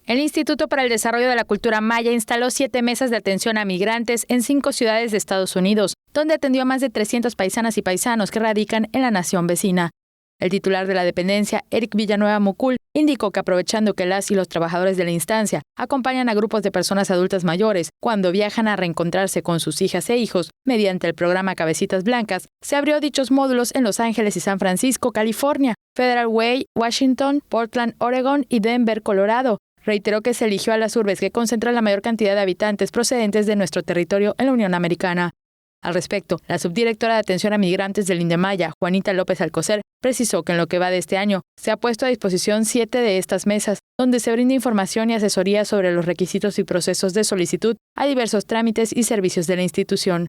El Instituto para el Desarrollo de la Cultura Maya instaló 7 mesas de atención a migrantes en 5 ciudades de Estados Unidos, donde atendió a más de 300 paisanas y paisanos que radican en la nación vecina. El titular de la dependencia, Eric Villanueva Mucul, indicó que aprovechando que las y los trabajadores de la instancia acompañan a grupos de personas adultas mayores cuando viajan a reencontrarse con sus hijas e hijos mediante el programa Cabecitas Blancas, se abrió dichos módulos en Los Ángeles y San Francisco, California, Federal Way, Washington, Portland, Oregon y Denver, Colorado. Reiteró que se eligió a las urbes que concentran la mayor cantidad de habitantes procedentes de nuestro territorio en la Unión Americana. Al respecto, la subdirectora de Atención a Migrantes del INDEMAYA, Juanita López Alcocer, precisó que en lo que va de este año se ha puesto a disposición 7 de estas mesas, donde se brinda información y asesoría sobre los requisitos y procesos de solicitud a diversos trámites y servicios de la institución.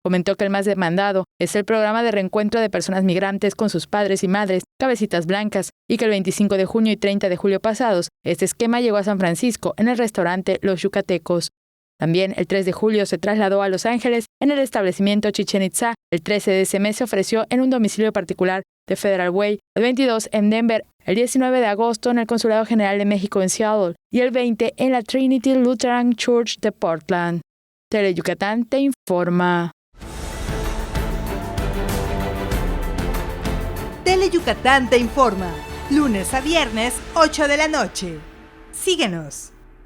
Comentó que el más demandado es el programa de reencuentro de personas migrantes con sus padres y madres, Cabecitas Blancas, y que el 25 de junio y 30 de julio pasados, este esquema llegó a San Francisco en el restaurante Los Yucatecos. También el 3 de julio se trasladó a Los Ángeles en el establecimiento Chichén Itzá. El 13 de ese mes se ofreció en un domicilio particular de Federal Way, el 22 en Denver, el 19 de agosto en el Consulado General de México en Seattle y el 20 en la Trinity Lutheran Church de Portland. Teleyucatán te informa. Teleyucatán te informa, lunes a viernes, 8 de la noche. Síguenos.